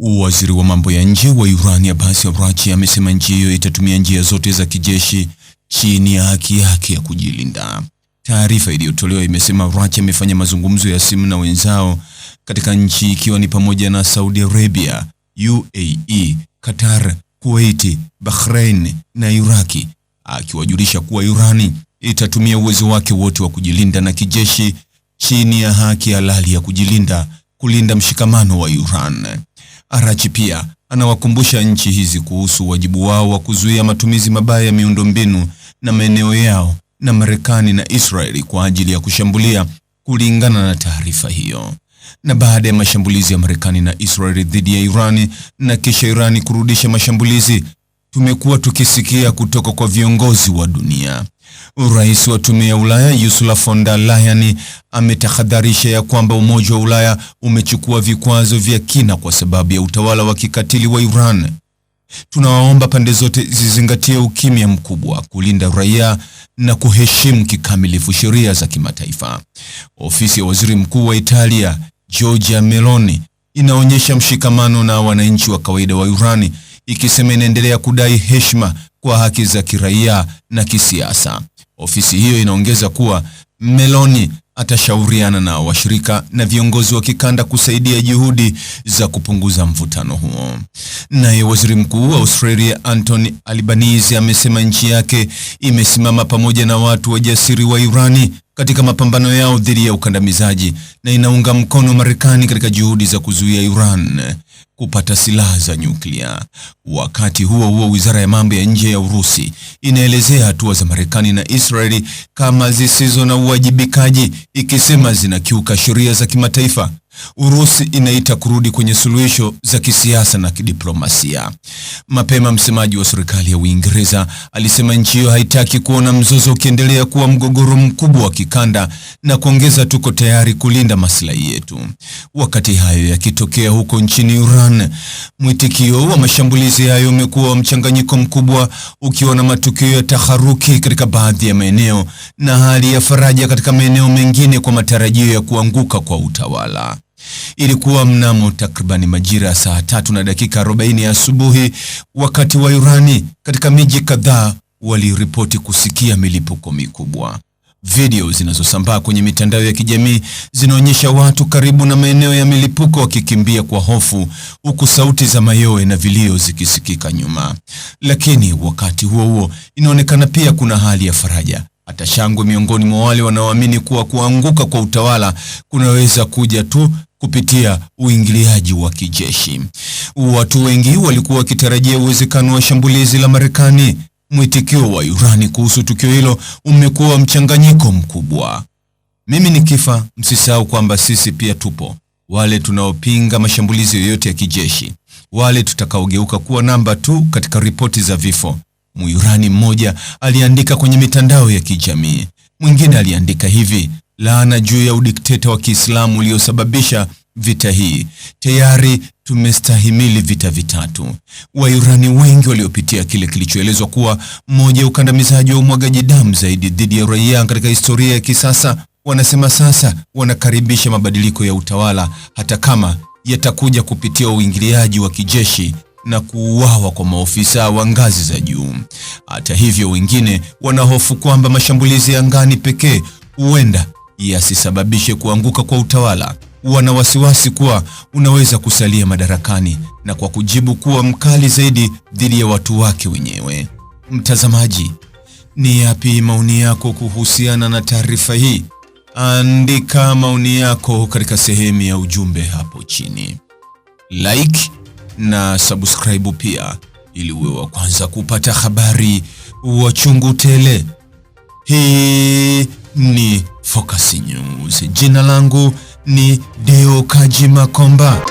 Waziri wa mambo ya nje wa Iran Abbas Araghchi amesema nchi hiyo itatumia njia zote za kijeshi chini ya haki yake ya kujilinda. Taarifa iliyotolewa imesema Araghchi amefanya mazungumzo ya simu na wenzao katika nchi ikiwa ni pamoja na Saudi Arabia, UAE, Qatar, Kuwait, Bahrain na Iraki, akiwajulisha kuwa Irani itatumia uwezo wake wote wa kujilinda na kijeshi chini ya haki halali ya kujilinda, kulinda mshikamano wa Iran. Araghchi pia anawakumbusha nchi hizi kuhusu wajibu wao wa kuzuia matumizi mabaya ya miundombinu na maeneo yao na Marekani na Israeli kwa ajili ya kushambulia kulingana na taarifa hiyo. Na baada ya mashambulizi ya Marekani na Israeli dhidi ya Irani na kisha Irani kurudisha mashambulizi, tumekuwa tukisikia kutoka kwa viongozi wa dunia. Rais wa Tume ya Ulaya Ursula von der Leyen ametahadharisha ya kwamba Umoja wa Ulaya umechukua vikwazo vya kina kwa sababu ya utawala wa kikatili wa Iran. Tunawaomba pande zote zizingatie ukimya mkubwa, kulinda raia na kuheshimu kikamilifu sheria za kimataifa. Ofisi ya Waziri Mkuu wa Italia Giorgia Meloni inaonyesha mshikamano na wananchi wa kawaida wa Iran, ikisema inaendelea kudai heshima kwa haki za kiraia na kisiasa. Ofisi hiyo inaongeza kuwa Meloni atashauriana na washirika na viongozi wa kikanda kusaidia juhudi za kupunguza mvutano huo. Naye Waziri Mkuu wa Australia Anthony Albanese amesema nchi yake imesimama pamoja na watu wajasiri wa Irani katika mapambano yao dhidi ya ukandamizaji na inaunga mkono Marekani katika juhudi za kuzuia Iran kupata silaha za nyuklia. Wakati huo huo, Wizara ya Mambo ya Nje ya Urusi inaelezea hatua za Marekani na Israeli kama zisizo na uwajibikaji, ikisema zinakiuka sheria za kimataifa. Urusi inaita kurudi kwenye suluhisho za kisiasa na kidiplomasia. Mapema msemaji wa serikali ya Uingereza alisema nchi hiyo haitaki kuona mzozo ukiendelea kuwa mgogoro mkubwa wa kikanda na kuongeza, tuko tayari kulinda maslahi yetu. Wakati hayo yakitokea huko nchini Iran, mwitikio wa mashambulizi hayo umekuwa wa mchanganyiko mkubwa, ukiwa na matukio ya taharuki katika baadhi ya maeneo na hali ya faraja katika maeneo mengine kwa matarajio ya kuanguka kwa utawala. Ilikuwa mnamo takribani majira ya saa 3:40 asubuhi, wakati wa Irani katika miji kadhaa waliripoti kusikia milipuko mikubwa. Video zinazosambaa kwenye mitandao ya kijamii zinaonyesha watu karibu na maeneo ya milipuko wakikimbia kwa hofu, huku sauti za mayowe na vilio zikisikika nyuma. Lakini wakati huo huo, inaonekana pia kuna hali ya faraja, hata shangwe miongoni mwa wale wanaoamini kuwa kuanguka kwa utawala kunaweza kuja tu kupitia uingiliaji wa kijeshi. Watu wengi walikuwa wakitarajia uwezekano wa shambulizi la Marekani. Mwitikio wa Irani kuhusu tukio hilo umekuwa mchanganyiko mkubwa. Mimi nikifa, msisahau kwamba sisi pia tupo, wale tunaopinga mashambulizi yoyote ya kijeshi, wale tutakaogeuka kuwa namba tu katika ripoti za vifo, Muirani mmoja aliandika kwenye mitandao ya kijamii. Mwingine aliandika hivi: laana juu ya udikteta wa Kiislamu uliosababisha vita hii. Tayari tumestahimili vita vitatu. Wairani wengi waliopitia kile kilichoelezwa kuwa mmoja ya ukandamizaji wa umwagaji damu zaidi dhidi ya raia katika historia ya kisasa, wanasema sasa wanakaribisha mabadiliko ya utawala, hata kama yatakuja kupitia uingiliaji wa kijeshi na kuuawa kwa maofisa wa ngazi za juu. Hata hivyo, wengine wanahofu kwamba mashambulizi ya angani pekee huenda yasisababishe kuanguka kwa utawala. Wana wasiwasi kuwa unaweza kusalia madarakani na kwa kujibu kuwa mkali zaidi dhidi ya watu wake wenyewe. Mtazamaji, ni yapi maoni yako kuhusiana na taarifa hii? Andika maoni yako katika sehemu ya ujumbe hapo chini. Like na subscribe pia ili uwe wa kwanza kupata habari wa chungu tele. Hii ni Focus News. Jina langu ni Deo Kaji Makomba.